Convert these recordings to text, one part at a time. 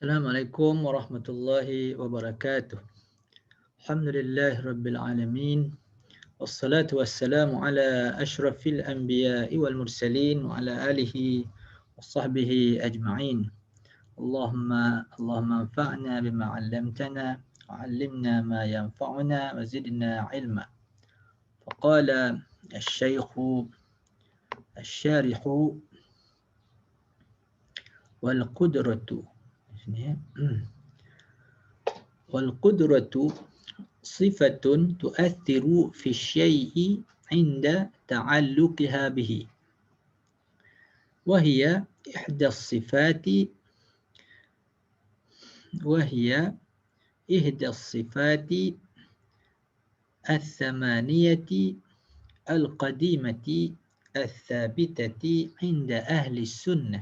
Assalamualaikum warahmatullahi wabarakatuh. Alhamdulillah rabbil alamin. Wassalatu wassalamu ala ashrafil anbiya'i wal mursalin wa ala alihi wa sahbihi ajma'in. Allahumma anfa'na bima 'allamtana wa 'allimna ma yanfa'una wa zidna 'ilma. Faqala asy-syaikhu asy-syarihu wal qudratu. والقدرة صفة تؤثر في الشيء عند تعلقها به، وهي إحدى الصفات الثمانية القديمة الثابتة عند أهل السنة،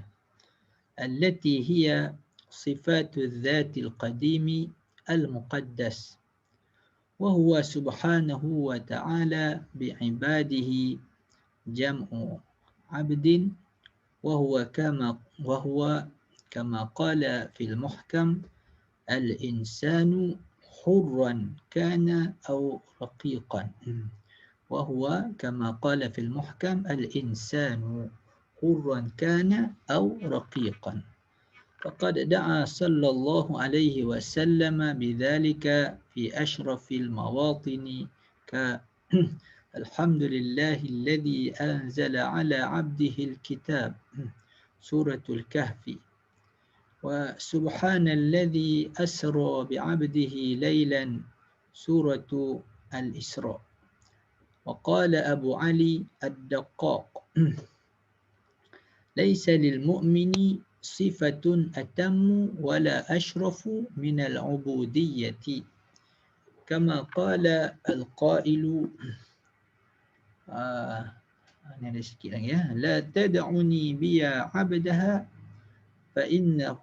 التي هي صفات الذات القديم المقدس، وهو سبحانه وتعالى بعباده جمع عبد، وهو كما قال في المحكم الإنسان حرا كان أو رقيقا، وهو كما قال في المحكم الإنسان حرا كان أو رقيقا. فقد دعا صلى الله عليه وسلم بذلك في أشرف المواطن الحمد لله الذي أنزل على عبده الكتاب سورة الكهف، وسبحان الذي أسرى بعبده ليلا سورة الإسراء. وقال أبو علي الدقاق ليس للمؤمن صفة أتم ولا أشرف من العبودية، كما قال القائل لا تدعني بيا عبدها فإنه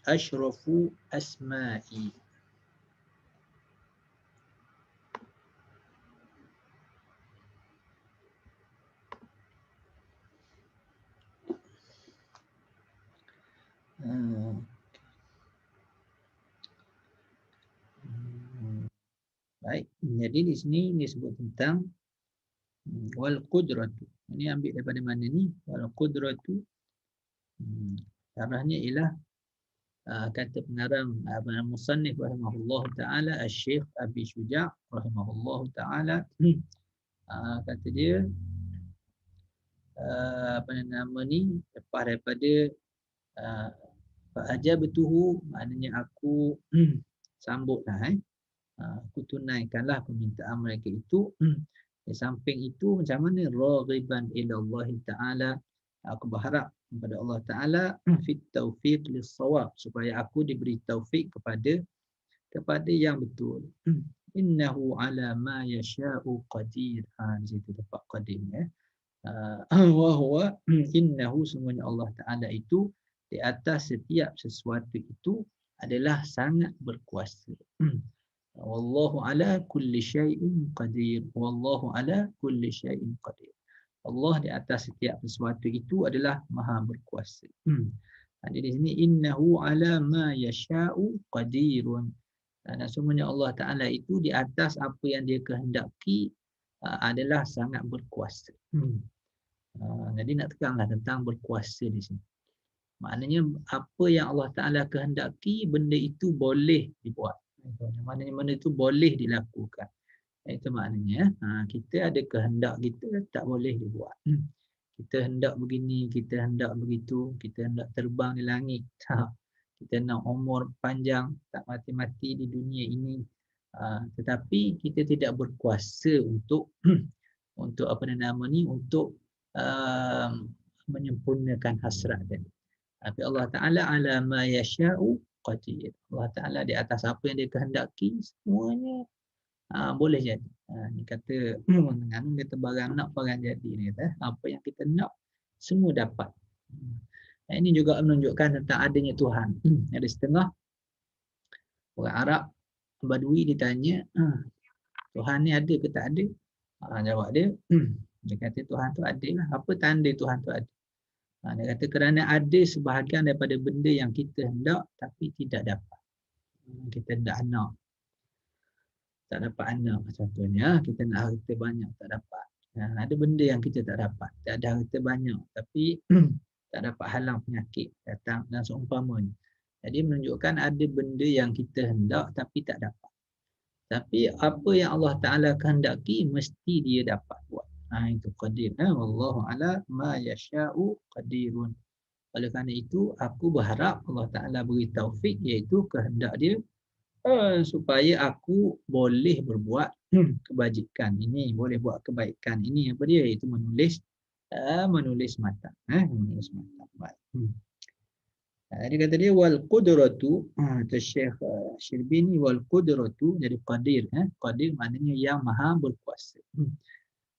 أشرف أسمائي. Baik, jadi di sini disebut tentang wal qudratu. Ini ambil daripada mana ni? Wal qudratu. Caranya ialah kata pengarang musannif rahimahullah taala Asy-Syaikh Abi Syuja' rahimahullah taala, kata dia lepas daripada fa'ajabtuhu, maknanya aku sambutlah, aku tunaikanlah permintaan mereka itu. Di samping itu macam mana? Raghiban ila Allah taala, aku berharap kepada Allah taala fit taufiq lis-shawab, supaya aku diberi taufik kepada yang betul. Innahu ala ma yasha'u qadir. Di situ dapat qadir ya. Wa huwa innahu, semuanya Allah taala itu di atas setiap sesuatu itu adalah sangat berkuasa. Wallahu ala kulli syai'in qadir. Wallahu ala kulli syai'in qadir. Allah di atas setiap sesuatu itu adalah maha berkuasa. Jadi di sini innahu ala ma yasha'u qadirun. Dan semuanya Allah Ta'ala itu di atas apa yang dia kehendaki adalah sangat berkuasa. Jadi nak tekanlah tentang berkuasa di sini. Maknanya apa yang Allah Ta'ala kehendaki, benda itu boleh dibuat. Maknanya benda itu boleh dilakukan. Itu maknanya kita ada kehendak kita tak boleh dibuat. Kita hendak begini, kita hendak begitu, kita hendak terbang di langit, kita nak umur panjang, tak mati-mati di dunia ini, tetapi kita tidak berkuasa untuk untuk menyempurnakan hasrat tadi. Tapi Allah Ta'ala ala ma yasha'u qadir. Allah Ta'ala di atas apa yang dia kehendaki, semuanya boleh jadi. Ni kata kata barang nak barang jadi ni kata. Apa yang kita nak semua dapat. Ini juga menunjukkan tentang adanya Tuhan. Ada setengah orang Arab Badui ditanya, Tuhan ni ada ke tak ada? Jawab dia, dia kata Tuhan tu ada lah. Apa tanda Tuhan tu ada? Dia kata kerana ada sebahagian daripada benda yang kita hendak tapi tidak dapat. Kita hendak anak, tak dapat anak contohnya. Kita nak harta banyak, tak dapat. Ada benda yang kita tak dapat. Tak ada harta banyak tapi tak dapat halang penyakit datang dan seumpamanya. Jadi menunjukkan ada benda yang kita hendak tapi tak dapat. Tapi apa yang Allah Ta'ala kehendaki mesti dia dapat buat. Itu qadir. Wallahu ala ma yasha'u qadirun. Oleh kerana itu aku berharap Allah Ta'ala beri taufik, iaitu kehendak dia supaya aku boleh berbuat kebajikan ini, boleh buat kebaikan ini. Apa dia? Itu menulis matan. Menulis matan. Baik. Dia kata dia wal qudratu, kata Syekh Syirbini, wal qudratu jadi qadir. Qadir maknanya yang maha berkuasa.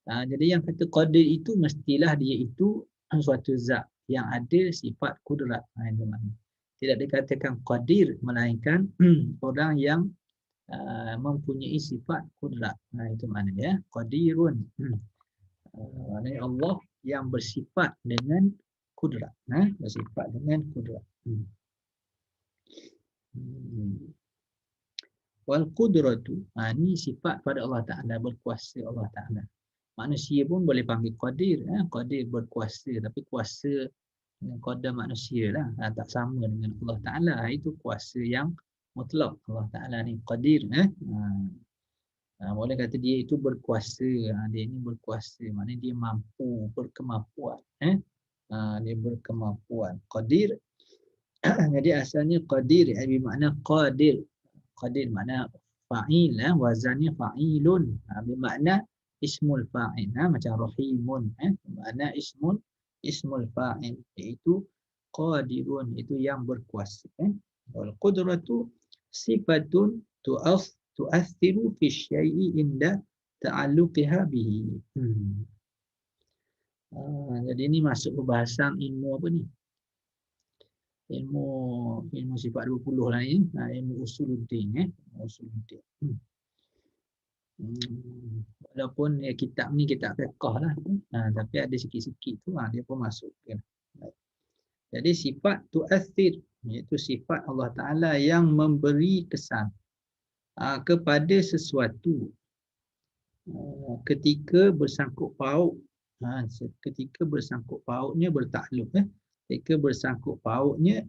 Jadi yang kata qadir itu mestilah dia itu suatu zat yang ada sifat kudrat. Itu maknanya. Tidak dikatakan qadir melainkan orang yang mempunyai sifat kudrat. Itu maknanya qadirun. Maknanya Allah yang bersifat dengan kudrat. Bersifat dengan kudrat. Wal qudratu, ni sifat pada Allah Ta'ala, berkuasa Allah Ta'ala. Manusia pun boleh panggil qadir. Qadir berkuasa, tapi kuasa dengan qadar manusia lah. Tak sama dengan Allah Ta'ala. Itu kuasa yang mutlak. Allah Ta'ala ni qadir. Boleh kata dia itu berkuasa. Dia ni berkuasa. Maknanya dia mampu, berkemampuan. Dia berkemampuan. Qadir. Jadi asalnya qadir. Bermakna qadir. Qadir makna fa'il. Wazannya fa'ilun. Bermakna ismul fa'il. Macam rahimun. Bermakna ismul fa'il. Iaitu qadirun. Itu yang berkuasa. Wal qudratu sifatun tu'athiru fi syai'i inda ta'alluqiha bihi. Jadi ini masuk ke bahasan ilmu apa ni? Ilmu sifat 20 lah ni. Ilmu usuluddin. Usuluddin. Walaupun kitab ni kitab fiqh lah. Tapi ada sikit-sikit tu dia pun masuk. Jadi sifat tu'athir, iaitu sifat Allah Ta'ala yang memberi kesan kepada sesuatu ketika bersangkut paut. Ketika bersangkut pautnya bertakluk. Ketika bersangkut pautnya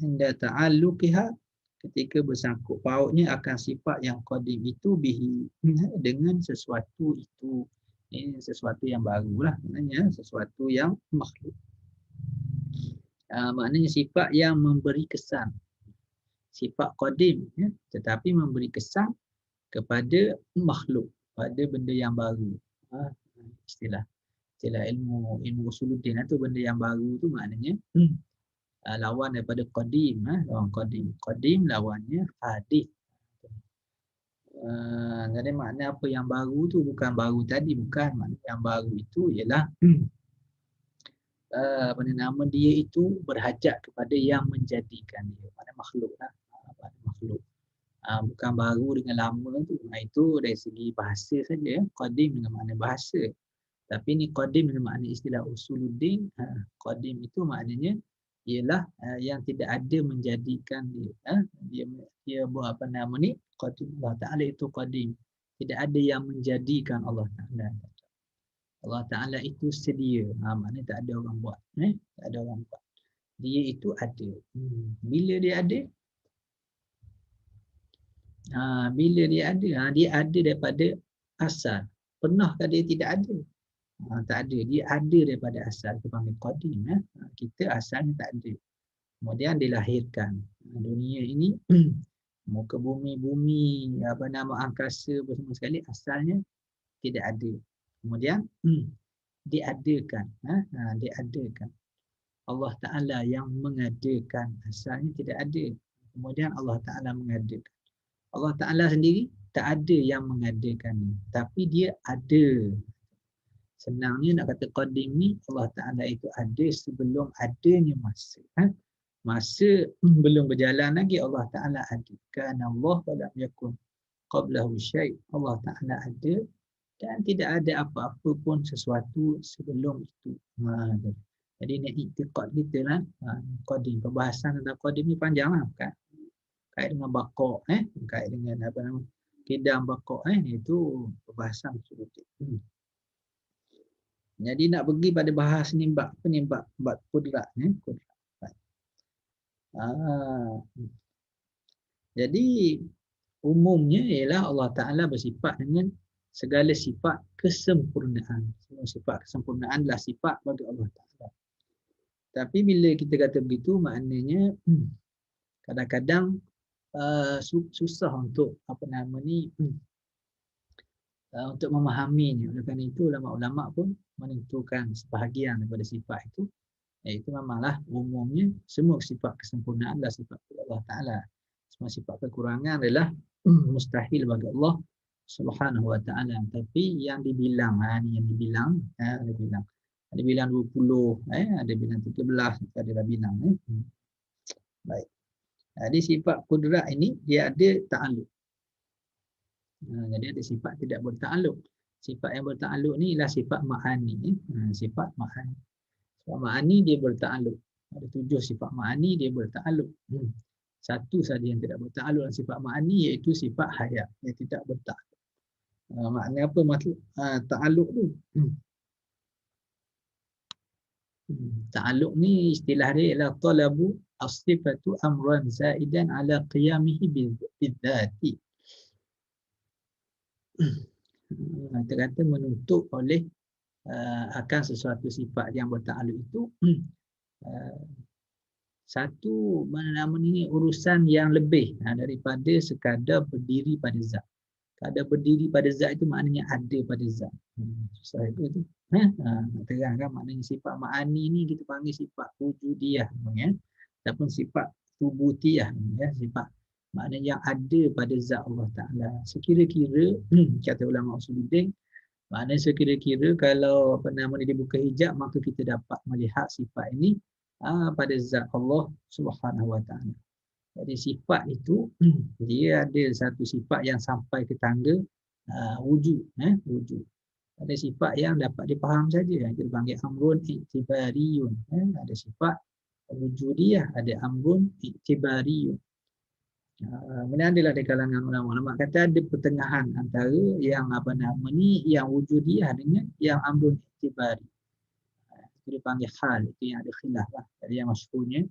inda ta'alluqiha, ketika bersangkut pautnya akan sifat yang qadim itu bihi, dengan sesuatu itu. Ini sesuatu yang baru lah, maknanya sesuatu yang makhluk. Maknanya sifat yang memberi kesan, sifat qadim, tetapi memberi kesan kepada makhluk, pada benda yang baru. Istilah ilmu usuluddin tu, benda yang baru tu maknanya lawan daripada qadim. Lawan qadim lawannya hadith. Jadi makna apa yang baru tu bukan baru tadi, bukan. Makna yang baru itu ialah nama dia itu berhajat kepada yang menjadikan dia. Makna makhluk lah. Makhluk. Bukan baru dengan lama tu. Itu dari segi bahasa saja. Qadim dengan makna bahasa. Tapi ni qadim dengan makna istilah usuluddin. Qadim itu maknanya ialah yang tidak ada menjadikan dia. Dia buat apa nama ni? Qadim. Allah Ta'ala itu qadim. Tidak ada yang menjadikan Allah Ta'ala. Allah Ta'ala itu sedia. Maknanya tak ada orang buat. Tak ada orang buat. Dia itu ada. Bila dia ada? Bila dia ada? Dia ada daripada asal. Pernahkah dia tidak ada? Tak ada. Dia ada daripada asal. Kita panggil qadim. Kita asalnya tak ada. Kemudian dilahirkan. Dunia ini, muka bumi, angkasa bersama sekali asalnya tidak ada. Kemudian diadakan. Diadakan. Allah Ta'ala yang mengadakan. Asalnya tidak ada. Kemudian Allah Ta'ala mengadakan. Allah Ta'ala sendiri tak ada yang mengadakan. Tapi dia ada. Senangnya nak kata qadim ni, Allah Ta'ala itu ada sebelum adanya masa. Masa belum berjalan lagi, Allah Ta'ala ada. Kana Allah walam yakun qablahu syai'. Allah Ta'ala ada dan tidak ada apa-apa pun sesuatu sebelum itu. Jadi ni i'tiqad kita lah. Qadim, perbahasan tentang qadim ni panjang lah kan. Kait dengan baqa, kait dengan apa nama kidam baqa, itu perbahasan seperti itu. Jadi nak pergi pada bahas ni bab apa ni, bab kudrat, kudrat. Jadi umumnya ialah Allah Ta'ala bersifat dengan segala sifat kesempurnaan. Semua sifat kesempurnaan adalah sifat bagi Allah Ta'ala. Tapi bila kita kata begitu, maknanya kadang-kadang susah untuk apa nama ni untuk memahaminya. Oleh kerana itu ulama-ulama pun menentukan sebahagian daripada sifat itu, iaitu memanglah umumnya semua sifat kesempurnaan adalah sifat Allah Ta'ala. Semua sifat kekurangan adalah mustahil bagi Allah Subhanahu Wa Ta'ala. Tapi yang dibilang, yang dibilang, ada bilang 20, ada bilang 13, ada bilang. Baik. Jadi sifat kudrat ini dia ada ta'alluq. Jadi ada sifat tidak berta'alluq. Sifat yang berta'alluq ni ialah sifat ma'ani. Sifat ma'ani. Sifat ma'ani dia berta'alluq. Ada 7 sifat ma'ani dia berta'alluq. Satu saja yang tidak berta'alluq dengan sifat ma'ani iaitu sifat hayat. Yang tidak berta'alluq. Maknanya apa maksud ta'alluq tu? Ta'alluq ni istilah dia ialah talabu as-sifatu amran zaidan ala qiyamihi bidzati. Kita kata menuntut oleh akan sesuatu sifat yang berta'alluq itu satu mana ni urusan yang lebih daripada sekadar berdiri pada zat. Kadar berdiri pada zat itu maknanya ada pada zat. Susah itu. Terang kan maknanya sifat ma'ani ni kita panggil sifat wujudiyah ya. Ataupun sifat subutiyah ya, sifat maknanya yang ada pada zat Allah Ta'ala. Sekira-kira kata ulama usuluddin, maknanya sekira-kira kalau apa nama ni dibuka hijab maka kita dapat melihat sifat ini pada zat Allah Subhanahu Wa Ta'ala. Jadi sifat itu dia ada satu sifat yang sampai ke tangga wujud, wujud. Ada sifat yang dapat dipaham saja, kita panggil amrun iktibariyun. Ada sifat wujudiyah, ada amrun iktibariyun. Kemudian adalah di kalangan ulama kata ada pertengahan antara yang apa nama ni yang wujudiyah dengan yang amrun iktibari. Itu dipanggil hal, itu yang ada khilaf lah. Jadi yang masyhurnya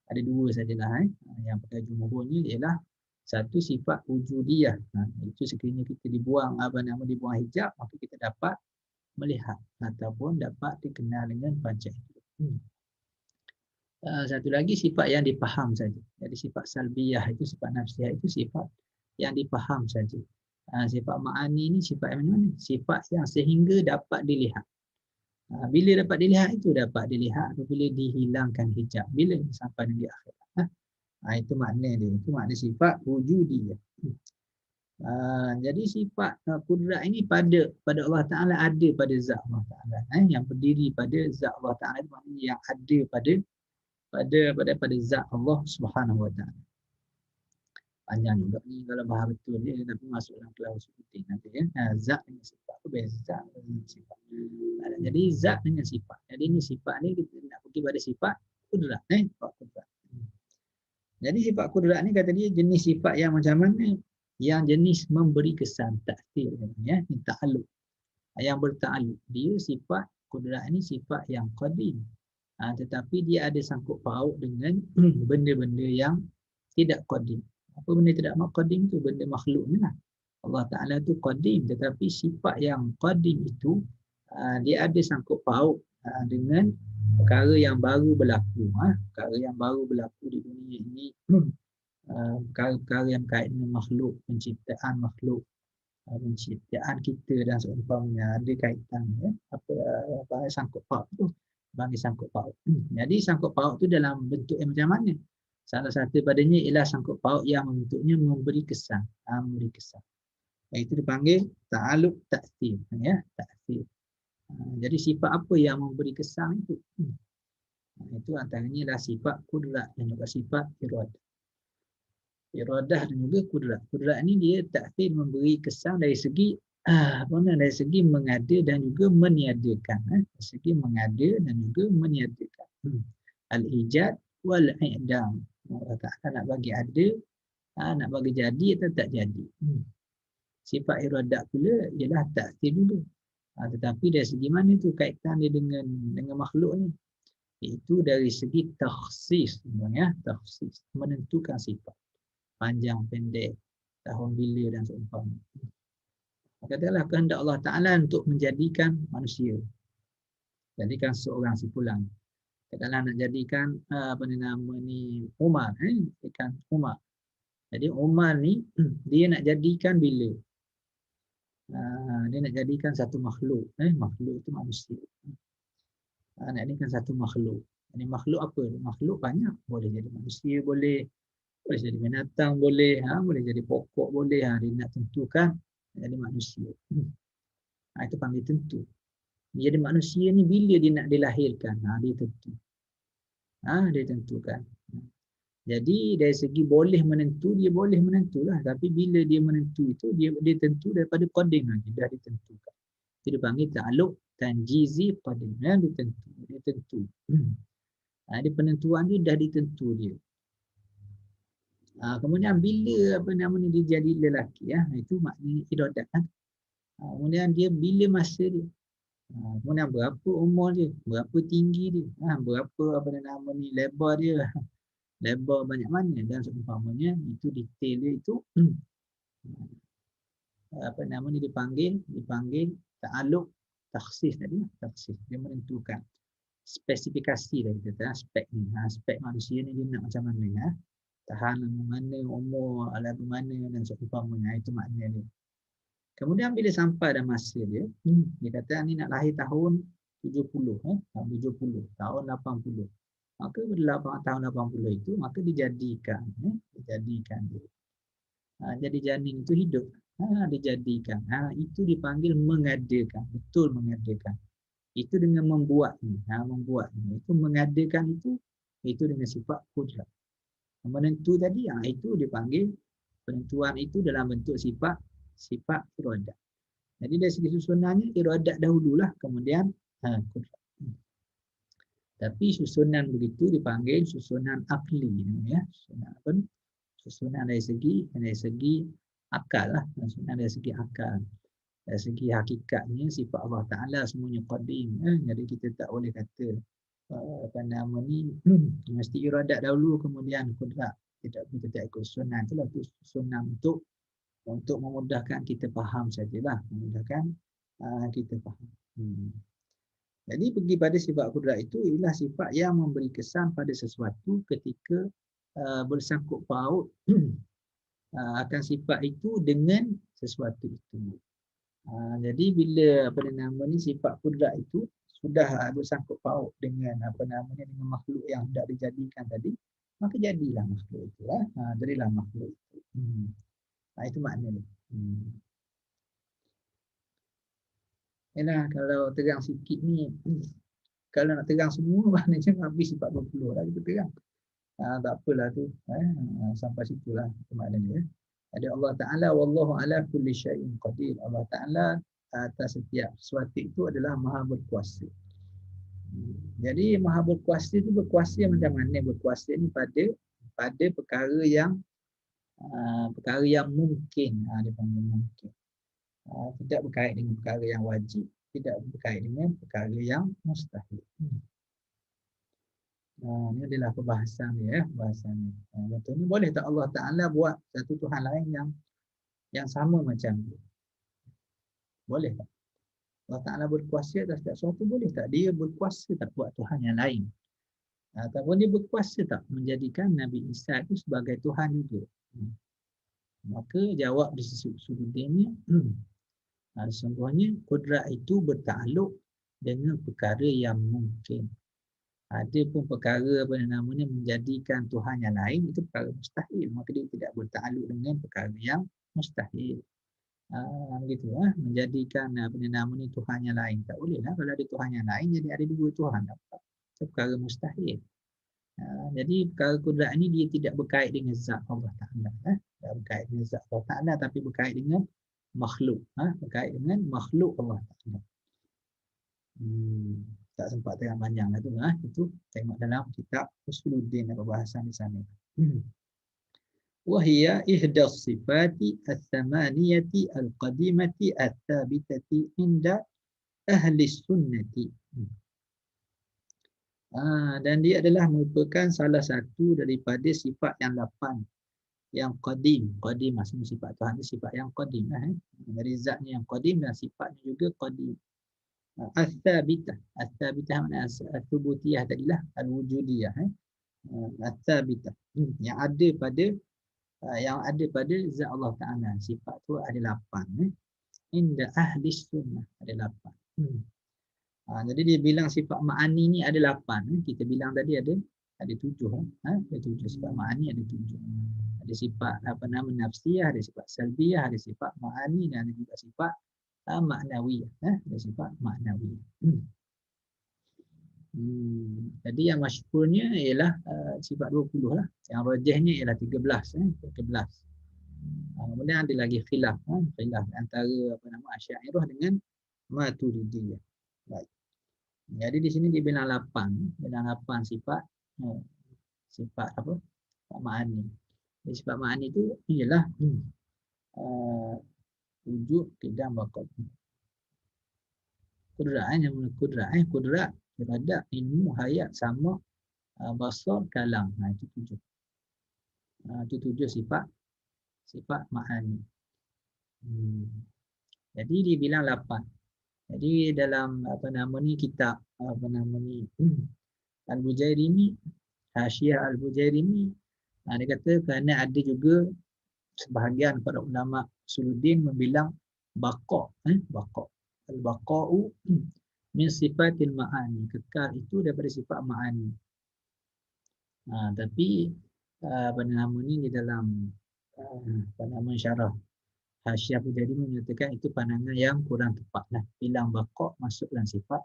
ada dua sajalah. Yang pada jumhurnya ialah satu sifat wujudiyah. Itu sekiranya kita dibuang dibuang hijab maka kita dapat melihat ataupun dapat dikenal dengan panca indera. Satu lagi sifat yang dipaham saja. Jadi sifat salbiyah itu sifat nafsiyah itu sifat yang dipaham saja. Sifat ma'ani ni sifat yang mana? Sifat yang sehingga dapat dilihat. Bila dapat dilihat itu dapat dilihat apabila dihilangkan hijab. Bila sampai di akhirat. Itu makna dia. Itu makna sifat wujudiyah. Jadi sifat kudrat ini pada Allah Ta'ala ada pada zat Allah Ta'ala. Yang berdiri pada zat Allah Ta'ala itu maknanya yang ada pada zat Allah Subhanahu Wa Ta'ala. Panjang juga ni kalau bahas betul dia tapi masuk dalam kelas penting nanti ya. Zat dengan sifat itu beza zat dengan sifat. Jadi zat dengan sifat. Jadi ini sifat ni kita nak pergi pada sifat kudrat. Sifat kudrat. Jadi sifat kudrat ni kata dia jenis sifat yang macam mana? Yang jenis memberi kesan, taksir ya, ta'alluq. Yang berta'alluq. Dia sifat kudrat ni sifat yang qadim. Tetapi dia ada sangkut paut dengan benda-benda yang tidak qadim. Apa benda tidak qadim tu? Benda makhluk ni lah. Allah Ta'ala tu qadim, tetapi sifat yang qadim itu dia ada sangkut paut dengan perkara yang baru berlaku. Perkara yang baru berlaku di dunia ini, perkara-perkara yang kait dengan makhluk, penciptaan makhluk, penciptaan kita dan seumpamanya ada kaitan apa sangkut paut tu, bagi sangkut paut. Jadi sangkut paut tu dalam bentuk yang macam mana? Salah satu padanya ialah sangkut paut yang bentuknya memberi kesan, memberi kesan. Itu dipanggil ta'alluq ta'thir ya, ta'thir. Jadi sifat apa yang memberi kesan itu? Itu antaranya adalah sifat kudrat dan juga sifat iradah. Iradah dan juga kudrat. Kudrat ni dia ta'thir memberi kesan dari segi dari segi mengada dan juga meniadakan. Dari segi mengada dan juga meniadakan. Al-ijad wal-i'dam. Allah Ta'ala nak bagi ada, nak bagi jadi atau tak jadi. Sifat iradat pula ialah takdir dulu. Tetapi dari segi mana tu kaitan dia dengan makhluk ni? Itu dari segi takhsis, ya, takhsis, menentukan sifat panjang pendek, tahun bila dan seumpama. Katakanlah kehendak Allah Ta'ala untuk menjadikan manusia, jadikan seorang sipulan. Katakanlah nak jadikan apa ni nama ni Umar, jadikan Umar. Jadi Umar ni dia nak jadikan bila? Dia nak jadikan satu makhluk, makhluk itu manusia. Nak jadikan satu makhluk. Ini makhluk apa? Makhluk banyak, boleh jadi manusia, boleh jadi binatang, boleh jadi pokok, boleh. Dia nak tentukan nak jadi manusia. Itu panggil tentu. Dia jadi manusia ni bila dia nak dilahirkan, dia tentu. Dia tentukan. Jadi dari segi boleh menentu, dia boleh menentulah. Tapi bila dia menentu itu, dia tentu daripada qadim lagi, dah ditentukan. Itu dipanggil ta'alluq tanjizi qadim. Dia tentu. Dia penentuan dia dah ditentu dia. Kemudian bila apa nama ni dia jadi lelaki, itu maknanya iradat. Kemudian dia bila masa dia. Kemudian berapa umur dia, berapa tinggi dia, berapa apa nama ni lebar dia. Lebar banyak mana dan seumpamanya, itu detail dia itu apa nama ni dipanggil ta'alluq takhsis tadi, takhsis. Dia menentukan spesifikasi dah kita aspek ni. Aspek manusia ni dia nak macam mana, tahan mana, umur lagu mana dan seumpamanya. Itu makna dia. Kemudian bila sampai dah masa dia, dia kata ni nak lahir tahun 70, tahun 80. Maka bila tahun 80 itu, maka dijadikan dia. Jadi janin itu hidup. Dijadikan. Itu dipanggil mengadakan. Betul mengadakan. Itu dengan membuat ni. Itu mengadakan itu dengan sifat kudrat. Menentu tadi, itu dipanggil penentuan itu dalam bentuk sifat iradat. Jadi dari segi susunannya, iradat dahululah, kemudian kudrat. Tapi susunan begitu dipanggil susunan akli, ya. Susunan apa? Susunan dari segi akal lah. Susunan dari segi akal. Dari segi hakikatnya sifat Allah Ta'ala semuanya qadim. Jadi kita tak boleh kata apa nama ni mesti iradat dahulu kemudian kudrat. Kita tak ikut susunan. Itulah susunan untuk memudahkan kita faham sajalah. Memudahkan kita faham. Jadi pergi pada sifat kudrat itu ialah sifat yang memberi kesan pada sesuatu ketika bersangkut paut akan sifat itu dengan sesuatu itu. Jadi bila apa nama ni sifat kudrat itu sudah bersangkut paut dengan apa namanya dengan makhluk yang hendak dijadikan tadi, maka jadilah makhluk itu. Jadilah makhluk itu. Itu maknanya. Kalau terang sikit ni, kalau nak terang semua maknanya habis 40 lah kita terang. Tak apalah tu. Sampai situlah maknanya. Jadi Allah Ta'ala wallahu ala kulli syai'in qadir. Allah Ta'ala atas setiap sesuatu itu adalah maha berkuasa. Jadi maha berkuasa itu berkuasa macam mana? Berkuasa ni pada perkara yang mungkin. Dia panggil mungkin. Tidak berkait dengan perkara yang wajib, tidak berkait dengan perkara yang mustahil. Ini adalah perbahasan dia, bahasan ni. Contohnya boleh tak Allah Ta'ala buat satu Tuhan lain yang sama macam dia? Boleh tak? Allah Ta'ala berkuasa atas sesuatu, boleh tak dia berkuasa tak buat Tuhan yang lain? Ataupun dia berkuasa tak menjadikan Nabi Isa itu sebagai Tuhan juga? Maka jawab di sudut ini, sesungguhnya kudrat itu bertakluk dengan perkara yang mungkin. Ada pun perkara apa namanya menjadikan Tuhan yang lain itu perkara mustahil, maka dia tidak bertakluk dengan perkara yang mustahil. Begitu menjadikan apa namanya Tuhan yang lain tak boleh lah. Kalau ada Tuhan yang lain jadi ada dua Tuhan, itu perkara mustahil. Jadi perkara kudrat ini dia tidak berkait dengan zat Allah Ta'ala, tak berkait dengan zat Allah Ta'ala, tapi berkait dengan makhluk. Berkait dengan makhluk Allah Ta'ala. Tak sempat tengok panjang lah tu. Itu tengok dalam kitab Usuluddin perbahasan di sana. Wahia ihdas sifati al-thamaniyati al-qadimati al-thabitati inda ahli sunnati. Dan dia adalah merupakan salah satu daripada sifat yang 8 yang qadim. Qadim maksudnya sifat Tuhan itu sifat yang qadim. Dari zatnya yang qadim dan sifatnya juga qadim. Al-thabitah. Al-thabitah maknanya al-thubutiyah tadilah al-wujudiyah. Al-thabitah. Yang ada pada zat Allah Ta'ala. Sifat tu ada 8. Inda ahli sunnah ada 8. Jadi dia bilang sifat ma'ani ni ada 8. Kita bilang tadi ada 7. Ada 7 sifat ma'ani, ada 7. Ada sifat nafsiyah, ada sifat salbiyah, ada sifat ma'ani dan ada juga sifat maknawiyah. Ada sifat maknawiyah. Jadi yang masyhurnya ialah sifat 20 lah. Yang rajihnya ialah 13. 13. Kemudian ada lagi khilaf. Khilaf antara Asy'ariyah dengan Maturidiyah. Baik. Jadi di sini dia bilang 8. Bilang 8 sifat. Sifat apa? Sifat ma'ani. Sifat ma'ani itu ialah wujud, qidam, baqa. Kudrat yang mula kudrat, iradat, ilmu, hayat, sama, basar, kalam. Itu 7. Itu 7 sifat ma'ani. Jadi dia bilang 8. Jadi dalam kitab Al-Bujairimi, Hasyiah Al-Bujairimi, dia kata kerana ada juga sebahagian para ulama Usuluddin membilang baqa. Al-baqa'u min sifatil ma'ani. Kekal itu daripada sifat ma'ani. Tapi di dalam syarah Hasyiah Bujairimi menyatakan itu pandangan yang kurang tepatlah. Bilang baqa' masuk dalam sifat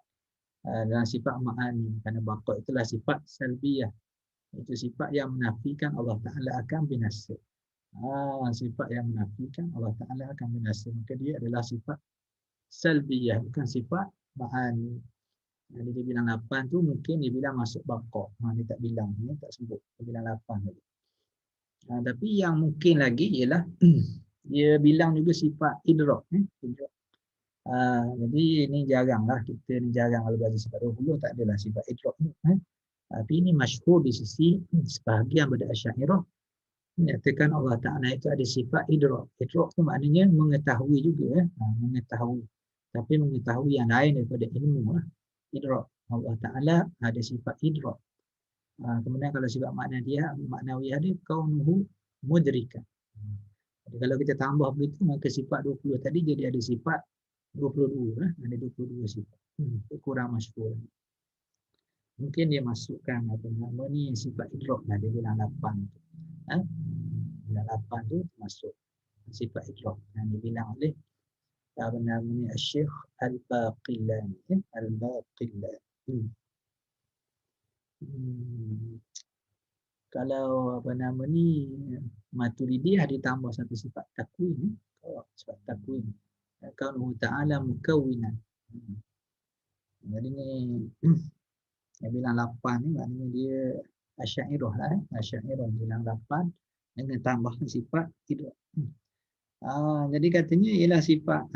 ma'ani. Kerana baqa' itulah sifat salbiyah. Itu sifat yang menafikan Allah Ta'ala akan binasa. Sifat yang menafikan Allah Ta'ala akan binasa. Maka dia adalah sifat salbiyah, bukan sifat ma'ani. Jadi dia bilang 8 tu mungkin dia bilang masuk baqa'. Dia tak bilang, dia tak sebut. Dia bilang 8 tadi. Tapi yang mungkin lagi ialah dia bilang juga sifat idrak. Jadi ini jaranglah, kita ni jarang kalau belajar sifat 20 tak adalah sifat idrak ni. Tapi ini masyhur di sisi sebahagian pada Asy'ariyah menyatakan Allah Ta'ala itu ada sifat idrak. Idrak tu maknanya mengetahui juga. Mengetahui. Tapi mengetahui yang lain daripada ilmu. Idrak. Allah Ta'ala ada sifat idrak. Kemudian kalau sifat maknawiyah dia kaunuhu mudrika. Jadi kalau kita tambah begitu maka sifat 20 tadi jadi ada sifat 22. Ada 22 sifat. Itu kurang masyhur. Mungkin dia masukkan sifat idrak lah, dia bilang 8 tu. Bilang 8 tu masuk sifat idrak yang dibilang oleh Syekh Al-Baqillani. Al-Baqillani. Kalau Maturidiyah ditambah satu sifat takwin. Sifat takwin. Kaunuhu ta'ala mukawwinan. Jadi ni yang bilang 8 ni maknanya dia Asy'ariyah lah. Asy'ariyah bilang 8 dengan tambahan sifat tidak. Jadi katanya ialah sifat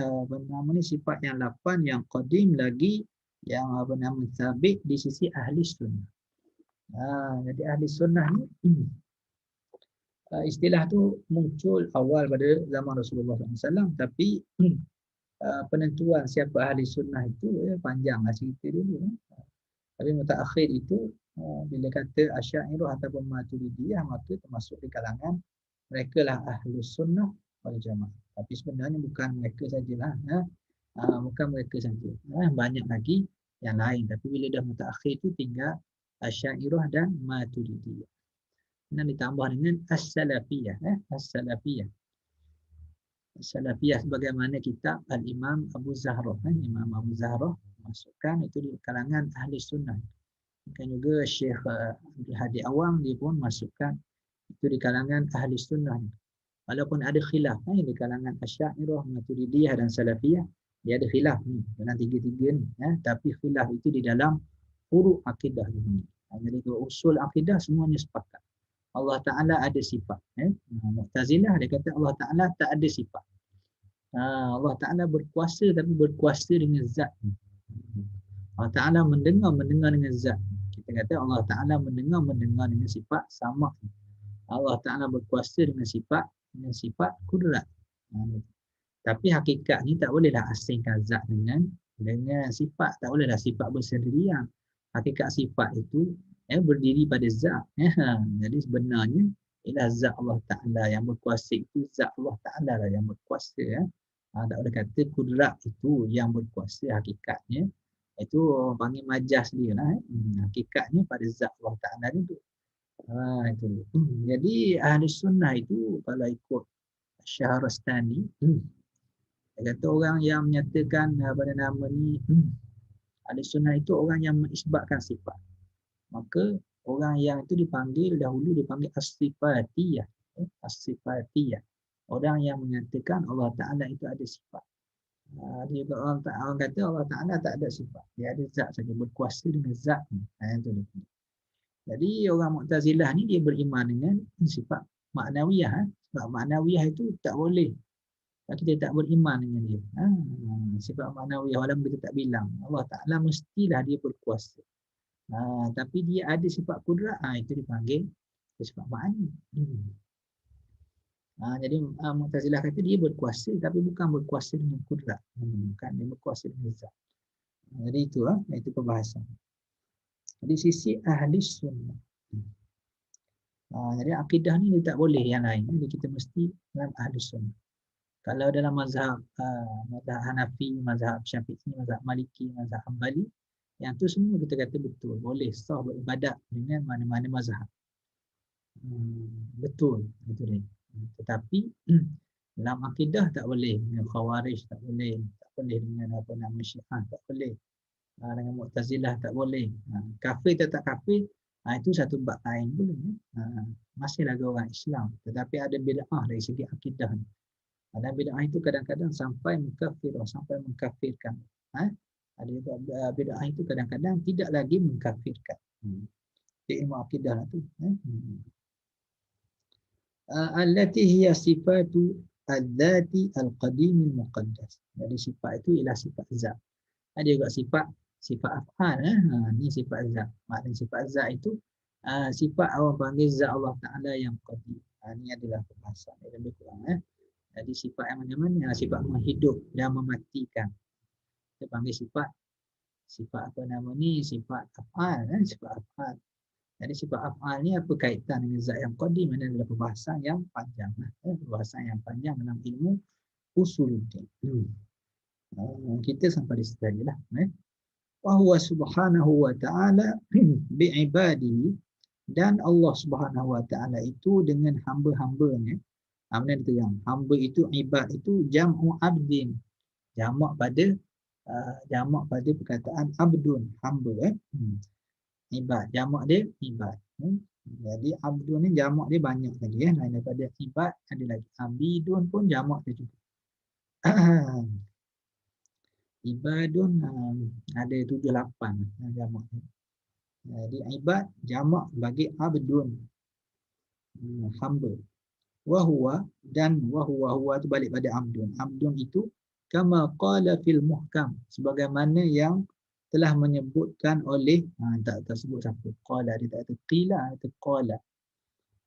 sifat yang 8 yang qadim lagi yang sabit di sisi ahli sunnah. Jadi ahli sunnah ni istilah tu muncul awal pada zaman Rasulullah SAW, tapi penentuan siapa ahli sunnah itu panjanglah cerita dulu. Tapi mutaakhir itu bila kata Asy'ariyah ataupun Maturidiyah maka termasuk di kalangan mereka lah ahli sunnah wal jamaah. Tapi sebenarnya bukan mereka sajalah. Bukan mereka saja. Banyak lagi yang lain. Tapi bila dah mutaakhir itu tinggal Asy'ariyah dan Maturidiyah. Dan ditambah dengan As-Salafiyah. As-Salafiyah. As-Salafiyah sebagaimana kitab Al-Imam Abu Zahrah. Imam Abu Zahrah masukkan itu di kalangan ahli sunnah. Mungkin juga Syekh Abdul Hadi Awam dia pun masukkan itu di kalangan ahli sunnah. Walaupun ada khilaf di kalangan Asy'ariyah, Maturidiyah dan Salafiyah, dia ada khilaf ni dalam tiga-tiga ni, tapi khilaf itu di dalam furu' akidah ni. Jadi usul akidah semuanya sepakat. Allah Ta'ala ada sifat. Mu'tazilah dia kata Allah Ta'ala tak ada sifat. Allah Ta'ala berkuasa tapi berkuasa dengan zat. Allah Ta'ala mendengar dengan zat. Kita kata Allah Ta'ala mendengar dengan sifat sama. Allah Ta'ala berkuasa dengan sifat kudrat. Tapi hakikat ni tak bolehlah asingkan zat dengan sifat. Tak bolehlah sifat bersendirian. Hakikat sifat itu berdiri pada zat. Jadi sebenarnya ialah zat Allah Ta'ala yang berkuasa itu, zat Allah Ta'ala lah yang berkuasa. Tak boleh kata kudrat itu yang berkuasa. Hakikatnya itu orang panggil majas dia lah. Hakikatnya pada zat Allah Ta'ala itu. Itu. Jadi ahli sunnah itu kalau ikut Syahrastani, dia kata orang yang menyatakan pada nama ni ahli sunnah itu orang yang mengisbatkan sifat. Maka orang yang itu dahulu dipanggil as-sifatiyah. As-sifatiyah. Orang yang menyatakan Allah Ta'ala itu ada sifat. Dia juga orang kata Allah Ta'ala tak ada sifat. Dia ada zat saja, berkuasa dengan zat. Itu dia. Jadi orang Mu'tazilah ni dia beriman dengan sifat maknawiyah. Sebab maknawiyah itu tak boleh kita tak beriman dengan dia. Sifat maknawiyah walaupun kita tak bilang. Allah Ta'ala mestilah dia berkuasa. Tapi dia ada sifat kudrat, itu dipanggil sifat ma'ani. Jadi Mu'tazilah kata dia berkuasa tapi bukan berkuasa dengan kudrat. Bukan dia berkuasa dengan zat. Jadi itulah, itu perbahasan. Di sisi ahli sunnah. Jadi akidah ni dia tak boleh yang lain. Jadi kita mesti dalam ahli sunnah. Kalau dalam mazhab Hanafi, mazhab Syafi'i, mazhab Maliki, mazhab Hanbali, yang tu semua kita kata betul. Boleh sah beribadat dengan mana-mana mazhab. Betul. Itu dia. Tetapi dalam akidah tak boleh. Dengan Khawarij tak boleh. Tak boleh dengan Syiah tak boleh. Dengan Mu'tazilah tak boleh. Kafir tak kafir, itu satu bab lain boleh. Masih lagi orang Islam. Tetapi ada bid'ah dari segi akidah ni. Dan bid'ah itu kadang-kadang sampai mengkafirkan. Ada juga bid'ah itu kadang-kadang tidak lagi mengkafirkan. Ilmu akidah lah tu. Allati hiya sifatu al-dhati al-qadim al-muqaddas. Jadi sifat itu ialah sifat zat. Ada juga sifat af'al. Ni sifat zat. Maknanya sifat zat itu sifat orang panggil zat Allah Ta'ala yang qadim. Ini adalah perbahasan. Lebih kurang. Jadi sifat yang mana-mana, sifat menghidup dan mematikan. Kita panggil sifat apa nama ni? Sifat af'al. Sifat af'al. Jadi sifat af'al ni apa kaitan dengan zat yang qadim? Ini adalah perbahasan yang panjang. Perbahasan yang panjang dalam ilmu usuluddin. Kita sampai di situ sajalah. Wa huwa subhanahu wa ta'ala bi'ibadihi, dan Allah Subhanahu wa ta'ala itu dengan hamba-hambanya. Kemudian terang, hamba itu, ibad itu jam'u abdin. Jamak pada perkataan abdun, hamba. Ibad, jamak dia ibad. Jadi abdun ni jamak dia banyak lagi. Lain daripada ibad, ada lagi. Abidun pun jamak dia juga. Ibadun ada 7-8 jamak. Jadi ibad jamak bagi abdun, hamba. Wahuwa, dan wahuwa itu balik pada abdun. Abdun itu kama qala fil muhkam, sebagaimana yang telah menyebutkan oleh tak tersebut siapa qala, dia tak kata qila, kata qala.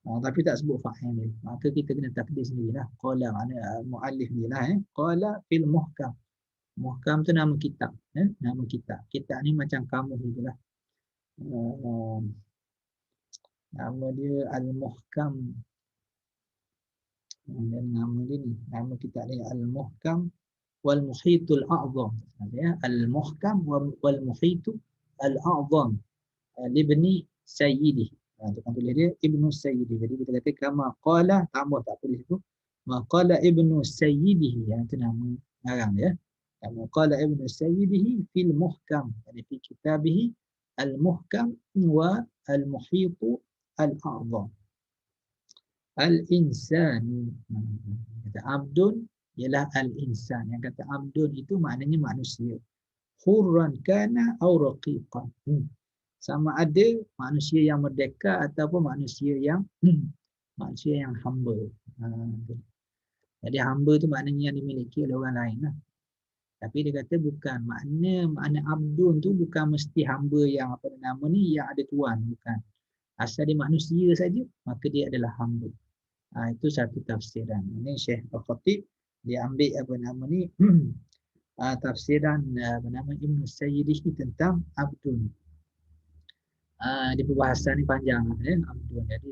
Tapi tak sebut fa'il dia. Maka kita kena takdir sendirilah. Qala makna muallif ni lah. Qala fil muhkam. Muhkam tu nama kitab. Nama kitab. Kitab ni macam kamus gitulah. Nama dia Al-Muhkam. Dan nama dia ni, nama kitab ni Al-Muhkam wal Muhitul A'zam. Al-Muhkam wal Muhitul Al-A'zam libni Sayyidi. Itu kan tulis dia Ibnu Sayyidi. Jadi kita kata kama qala, tambah tak tulis itu. Maqala Ibnu Sayyidihi, yang itu nama ngarang dia. Kama qala Ibnu Sayyidihi fil Muhkam. Jadi fi kitabihi Al-Muhkam wa Al-Muhitu Al-A'zam. Al-insanu. Kata abdun ialah al-insan. Yang kata abdun itu maknanya manusia. Hurran kana au raqiqan. Sama ada manusia yang merdeka ataupun manusia yang manusia yang hamba. Ha, jadi hamba tu maknanya yang dimiliki oleh orang lain lah. Tapi dia kata bukan. Makna abdun tu bukan mesti hamba yang apa nama ni yang ada tuan. Bukan. Asal dia manusia saja, maka dia adalah hamba. Itu satu tafsiran. Ini Syekh Al-Khatib dia ambil apa nama ni tafsiran apa nama Ibn Sayyidih tentang abdun. Di perbahasan ni panjang abdun. Jadi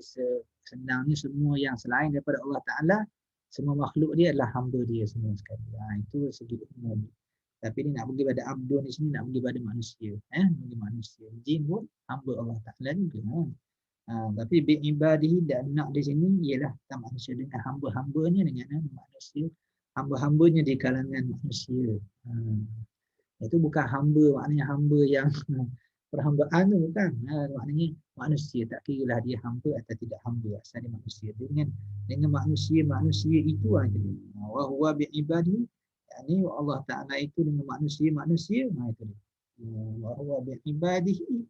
senangnya semua yang selain daripada Allah Taala, semua makhluk dia adalah hamba dia semua sekali. Itu segi umum. Tapi ni nak pergi pada abdun di sini, nak pergi pada manusia. Bagi manusia. Jin pun hamba Allah Taala juga. Tapi bi'ibadihi dan nak di sini ialah manusia dengan hamba-hambanya dengan manusia. Hamba-hambanya di kalangan manusia. Itu bukan hamba, maknanya hamba yang perhambaan tu bukan. Maknanya manusia, tak kira lah dia hamba atau tidak hamba, asal dia manusia. Dengan manusia itu aja. Wa huwa bi'ibadihi, yakni Allah Ta'ala itu dengan manusia, itu dia. Wa huwa bi'ibadihi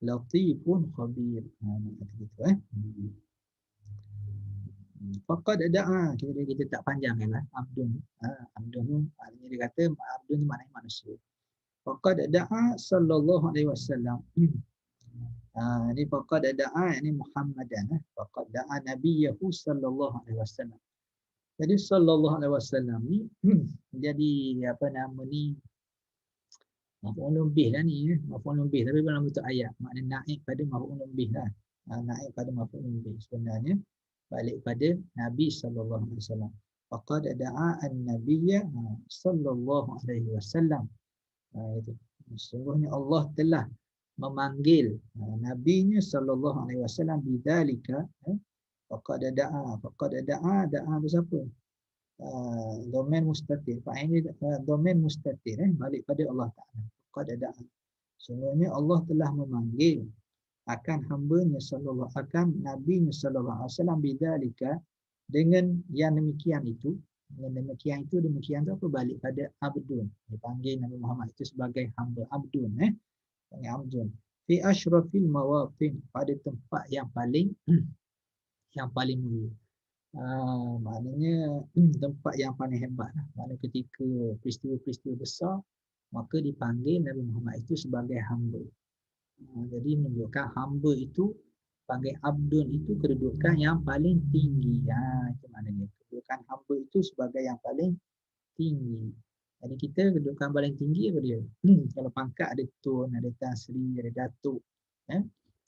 latifun khabir. Kata gitu Faqad da'a, kita tak panjangkanlah abdun. Abdun tu maknanya dia kata abdun tu maknanya manusia. Faqad da'a sallallahu alaihi wasallam. Ini faqad da'a ini Muhammadan. Faqad da'a nabiyahu sallallahu alaihi wasallam. Jadi sallallahu alaihi wasallam ni jadi apa nama ni? Maf'ul bih lah ni. Maf'ul bih tapi dalam bentuk ayat. Maknanya naik pada maf'ul bih lah. Naik pada maf'ul bih. Sebenarnya balik pada Nabi sallallahu alaihi wasallam. Faqad da'a an-nabiyya sallallahu alaihi wasallam. Itu. Sesungguhnya Allah telah memanggil nabinya sallallahu alaihi wasallam bidzalika. Faqad da'a itu siapa? Domain mustatir. Fa'il domain mustatir balik pada Allah Taala. Faqad da'a. Sesungguhnya Allah telah memanggil akan hamba-Nya sallallahu akan nabi-Nya sallallahu alaihi wasallam bidzalika, dengan yang demikian itu. Dengan demikian tu apa balik pada abdun. Dipanggil Nabi Muhammad itu sebagai hamba abdun abdun fi asyrafil mawatin, pada tempat yang paling mulia. Maknanya tempat yang paling hebat lah. Maknanya ketika peristiwa-peristiwa besar, maka dipanggil Nabi Muhammad itu sebagai hamba. Jadi menunjukkan hamba itu panggil abdun itu kedudukan yang paling tinggi. Itu maknanya kedudukan hamba itu sebagai yang paling tinggi. Jadi kita kedudukan paling tinggi apa dia? Kalau pangkat ada tun, ada tan sri, ada datuk.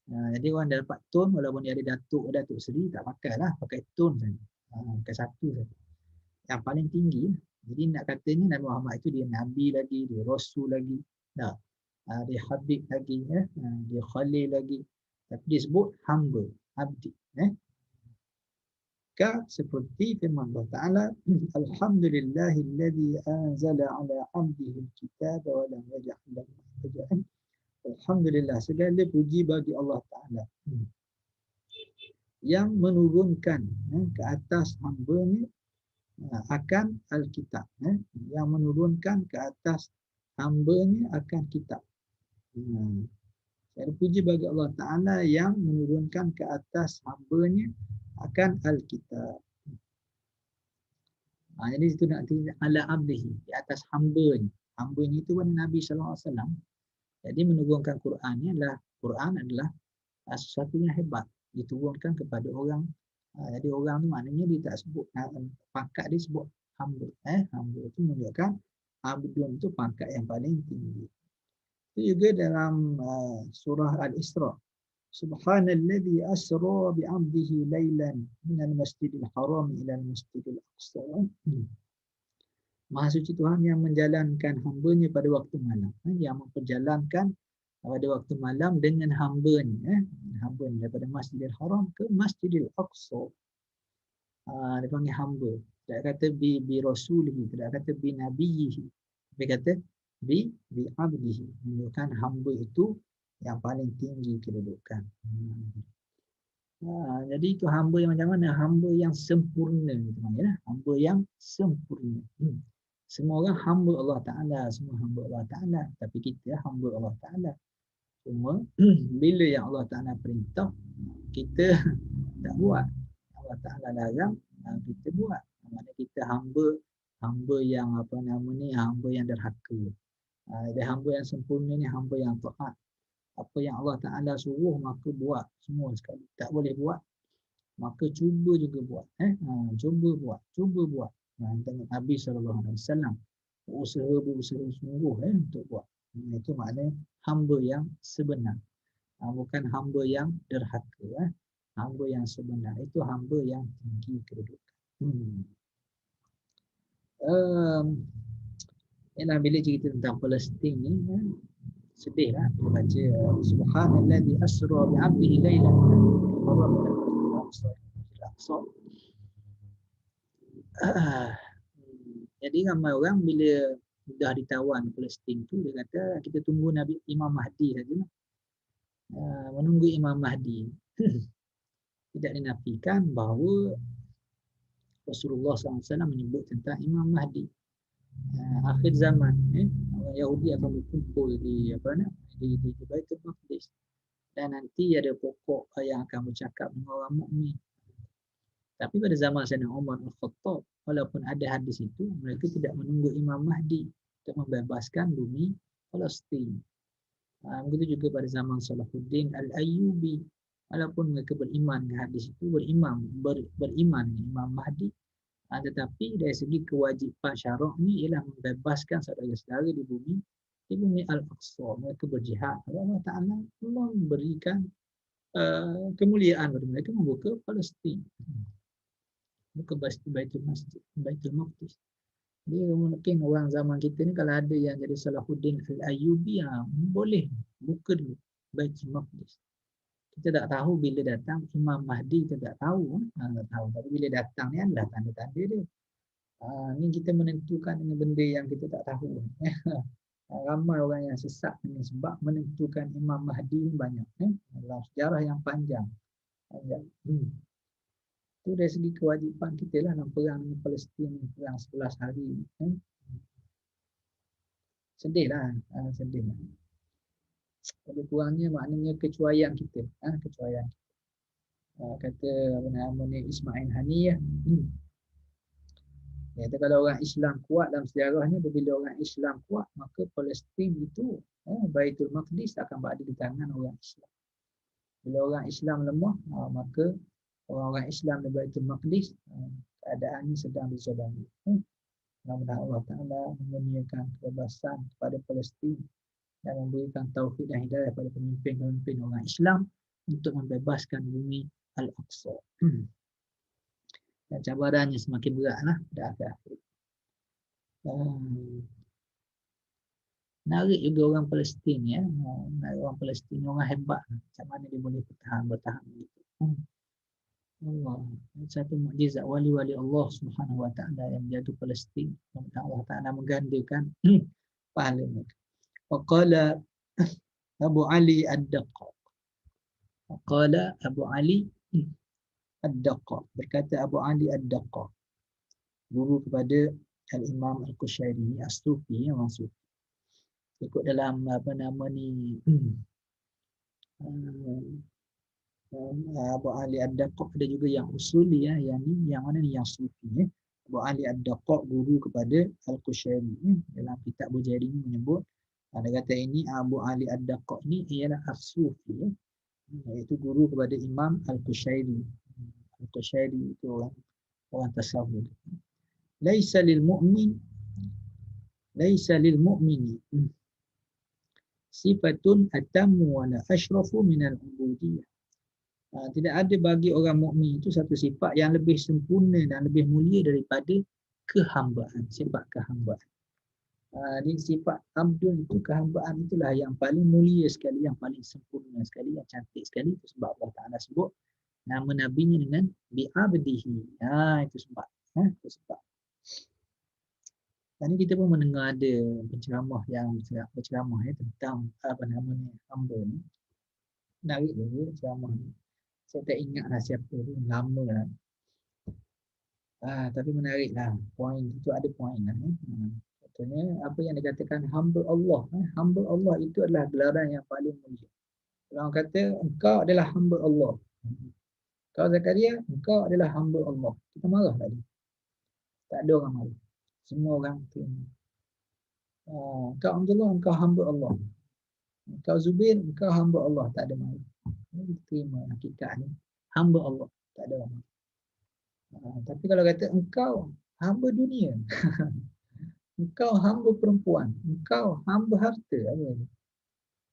Jadi orang dah dapat tun, walaupun dia ada datuk sri, tak pakai lah, pakai tun saja. Pakai satu saja. Yang paling tinggi. Jadi nak katanya Nabi Muhammad itu dia Nabi lagi, dia Rasul lagi. Tak. Dia Habib lagi, dia Khalil lagi. Tapi dia sebut hamba, abdi. Seperti firman Allah Ta'ala, Alhamdulillahilladzi anzala ala abdihi al-kitab wa lam yaj'al lahu iwajan. Alhamdulillah, segala puji bagi Allah Ta'ala yang menurunkan ke atas hamba-Nya akan Alkitab, yang menurunkan ke atas hamba-Nya akan kitab. Segala puji bagi Allah Ta'ala yang menurunkan ke atas hamba-Nya akan Alkitab. Jadi itu nak ala abdihi, di atas hamba-Nya. Hamba-Nya itu kan Nabi sallallahu alaihi wasallam. Jadi menurunkan Quran ni adalah sesuatu yang hebat, diturunkan kepada orang. Jadi orang tu maknanya dia tak sebut pangkat, dia sebut hamba. Hamba itu menunjukkan abdun itu pangkat yang paling tinggi. Itu juga dalam surah Al-Isra. Subhanalladzi asra bi'abdihi lailan minal masjidil haram ila al-masjidil aqsa. Maha suci Tuhan yang menjalankan hamba-Nya pada waktu malam. Yang memperjalankan pada waktu malam dengan hamba-Nya. Hamba-Nya daripada Masjidil Haram ke Masjidil Aqsa. Dia panggil hamba. Tidak kata bi rasulihi, tidak kata bi nabiyihi. Dia kata bi abdihi. Menunjukkan hamba itu yang paling tinggi kedudukan. Jadi itu hamba yang macam mana? Hamba yang sempurna kita panggil lah. Hamba yang sempurna. Semua orang hamba Allah Ta'ala, semua hamba Allah Ta'ala. Tapi kita hamba Allah Ta'ala. Cuma bila yang Allah Ta'ala perintah, kita tak buat. Allah Ta'ala larang, kita buat. Maksudnya kita hamba yang apa nama ni, hamba yang derhaka. Dia hamba yang sempurna ni, hamba yang taat. Apa yang Allah Ta'ala suruh, maka buat semua sekali. Tak boleh buat, maka cuba juga buat. Cuba buat. Tengok Nabi SAW berusaha sungguh untuk buat. Itu maknanya hamba yang sebenar. Bukan hamba yang derhaka. Hamba yang sebenar itu hamba yang tinggi kedudukan. Ialah bila cerita tentang Palestin ni, sedihlah baca subhanalladzi asra bi 'abdihi lailan jadi ramai orang bila dah ditawan Palestin tu, dia kata kita tunggu Nabi Imam Mahdi sajalah. Menunggu Imam Mahdi. Tidak dinafikan bahawa Rasulullah SAW menyebut tentang Imam Mahdi. Akhir zaman, orang Yahudi akan berkumpul di Baitul Maqdis, dan nanti ada pokok yang akan bercakap dengan orang mukmin. Tapi pada zaman Sayyidina Umar Al-Khattab, walaupun ada hadis itu, mereka tidak menunggu Imam Mahdi untuk membebaskan bumi Palestin. Begitu juga pada zaman Salahuddin Al-Ayyubi, walaupun mereka beriman dengan hadis itu, beriman dengan Imam Mahdi, tetapi dari segi kewajipan syarak ni ialah membebaskan saudara-saudara di bumi Al-Aqsa. Mereka berjihad. Allah Ta'ala memberikan kemuliaan kepada mereka, membuka Palestin, buka Baitul Maqdis. Jadi mungkin orang zaman kita ni kalau ada yang jadi Salahuddin Al-Ayyubi, boleh buka dulu Baitul Maqdis. Kita tak tahu bila datang Imam Mahdi, kita tak tahu. Tak tahu. Tapi bila datang ni adalah tanda-tanda dia. Ni kita menentukan dengan benda yang kita tak tahu. Ramai orang yang sesat dengan sebab menentukan Imam Mahdi banyak. Dalam sejarah yang panjang. Itu dari segi kewajipan kita lah dalam perang dengan Palestin, perang 11 hari. Sedih lah. Lebih kurangnya maknanya kecuaian kita. Kecuaian. Kata apa nama ni, Ismail Haniyah. Dia kata kalau orang Islam kuat dalam sejarahnya, bila orang Islam kuat, maka Palestin itu, Baitul Maqdis akan berada di tangan orang Islam. Bila orang Islam lemah, maka orang-orang Islam di Baitul Maqdis, keadaannya sedang dizalimi. Mudah-mudahan Allah Ta'ala memurniakan kebebasan kepada Palestin dan memberikan taufik dan hidayah kepada pemimpin-pemimpin orang Islam untuk membebaskan bumi Al-Aqsa. Dan cabarannya semakin beratlah pada akhir-akhir. Menarik juga orang Palestin ya. Orang Palestin orang hebat. Macam mana dia boleh bertahan gitu. Allah, satu mukjizat wali-wali Allah Subhanahu wa taala yang menjaga Palestin. Allah Taala menggandakan pahala mereka. Waqala Abu Ali Ad-Daqqaq. Waqala Abu Ali Ad-Daqqaq. Berkata Abu Ali Ad-Daqqaq, guru kepada Al-Imam Al-Qushairi, As-Sufi, orang Sufi. Ikut dalam apa nama ni, Abu Ali Ad-Daqqaq ada juga yang usuli ya, yang mana ni yang Sufi ya. Abu Ali Ad-Daqqaq guru kepada Al-Qushairi dalam kitab Bujairi ini menyebut, dia kata ini Abu Ali Ad-Daqqaq ni ialah As-Sufi ya. Iaitu guru kepada Imam Al-Qushairi. Al-Qushairi itu orang tasawuf. Laisa lil mu'mini sifatun atammu wa la ashrafu min al-ubudiyah. Tidak ada bagi orang mukmin itu satu sifat yang lebih sempurna dan lebih mulia daripada kehambaan, sifat kehambaan. Ini sifat abdun itu, kehambaan itulah yang paling mulia sekali, yang paling sempurna sekali, yang cantik sekali. Itu sebab Allah Ta'ala sebut nama nabinya dengan bi'abdihi. Itu sebab. Itu sebab. Dan kita pun mendengar ada penceramah yang berceramah tentang apa namanya hamba ni. Menarik juga ceramah ni. Saya tak ingat lah siapa tu, lama lah. Tapi menariklah, poin itu ada poin lah. Contohnya apa yang dikatakan hamba Allah. Hamba Allah itu adalah gelaran yang paling mulia. Orang kata engkau adalah hamba Allah. Kau Zakaria, engkau adalah hamba Allah. Kita marah tadi. Tak ada orang marah. Semua orang terima. Engkau Abdullah, engkau hamba Allah. Engkau Zubair, engkau hamba Allah. Tak ada marah. Kita terima hakikat ni. Hamba Allah. Tak ada orang marah. Tapi kalau kata engkau hamba dunia. Engkau hamba perempuan. Engkau hamba harta. Apa ni?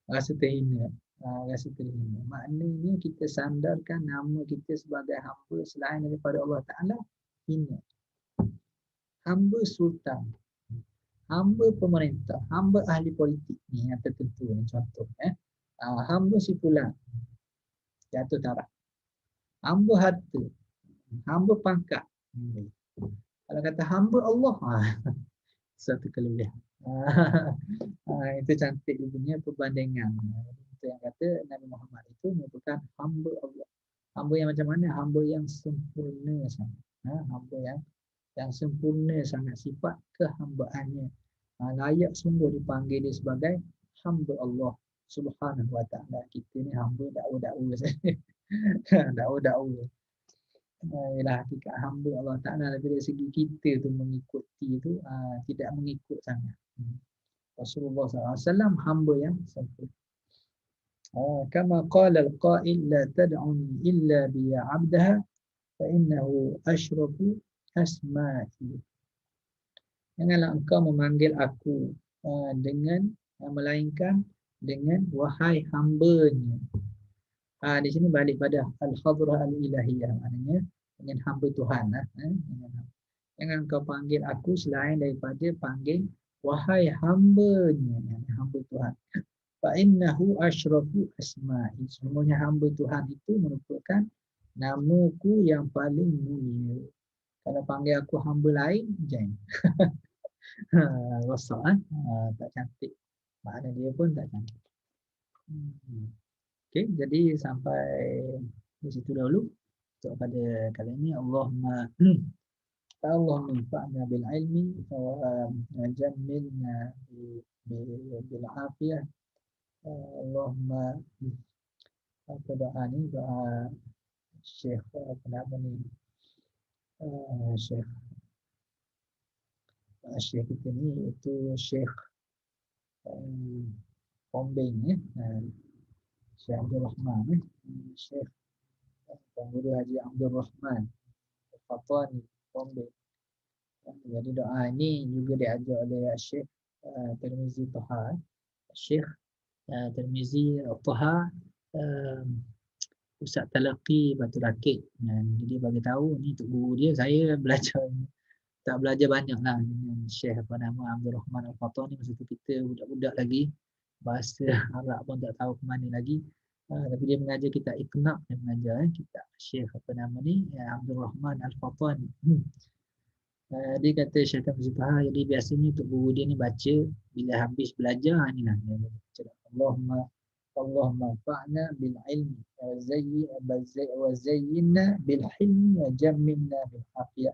Rasa terhina. Rasa terhina. Maknanya kita sandarkan nama kita sebagai hamba selain daripada Allah Ta'ala. Hina. Hamba sultan, hamba pemerintah, hamba ahli politik ni yang tertentu ni contoh. Hamba si fulan, jatuh taraf. Hamba harta, hamba pangkat. Kalau kata hamba Allah, satu kelebihan. Itu cantik punya perbandingan. Itu yang kata Nabi Muhammad itu merupakan hamba Allah. Hamba yang macam mana? Hamba yang sempurna sangat. Hamba yang sempurna sangat sifat kehambaannya. Layak sungguh dipanggil dia sebagai hamba Allah Subhanahu wa ta'ala. Kita ni hamba dakwa-dakwa saja. Dakwa-dakwa. Ialah hakikat hamba Allah Ta'ala. Dari segi kita tu mengikuti tu tidak mengikut sangat. Rasulullah SAW hamba yang sempurna. Kama qala al-qail la tad'uni illa biya 'abdaha fa innahu asyrafu asma'i. Janganlah engkau memanggil aku dengan melainkan dengan wahai hambanya. Di sini balik pada al-hadrah al-ilahiyah, maknanya dengan hamba Tuhan. Jangan engkau panggil aku selain daripada panggil wahai hambanya, hamba Tuhan. Fa innahu asyrafu asma'i. Semuanya hamba Tuhan itu merupakan namaku yang paling mulia. Kalau panggil aku hamba lain, jangan. Rosak tak cantik. Makna dia pun tak cantik. Okey, jadi sampai di situ dahulu untuk pada kali ini. Allahumma anfa'na bil ilmi wa jammilna bil afiyah. Allahumma apa doa ni? Doa Syekh apa nama ni? Syekh kita ni itu Syekh Pombeng Syekh Abdul Rahman Syekh Guru Haji Abdul Rahman Fatwani Pombeng. Jadi doa ini juga diajar oleh Syekh Tirmizi Taha. Syekh Tirmizi Taha Pusat Talaqi Batu Rakit. Jadi bagi tahu ni untuk guru dia, saya belajar tak belajar banyak lah dengan Syekh apa nama Abdul Rahman Al-Fatah ni. Masa tu kita budak-budak lagi, bahasa Arab pun tak tahu ke mana lagi. Tapi dia mengajar kita Iqna', dia mengajar kita Syekh apa nama ni Abdul Rahman Al-Fatah ni. Dia kata Syekh Taha, jadi biasanya untuk guru dia ni baca bila habis belajar ni lah dia baca Allahumma fa'na bil ilmi wa zayyinna bil hilmi wa jammilna bil afiyah.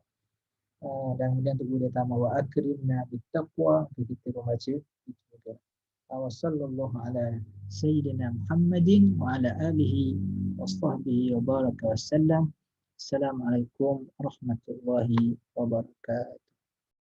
Dan kemudian untuk dia tambah wa akrimna bit taqwa, kita membaca itu juga. Wa sallallahu ala sayyidina Muhammadin wa ala alihi wa sahbihi wa baraka wa sallam. Assalamualaikum warahmatullahi wabarakatuh.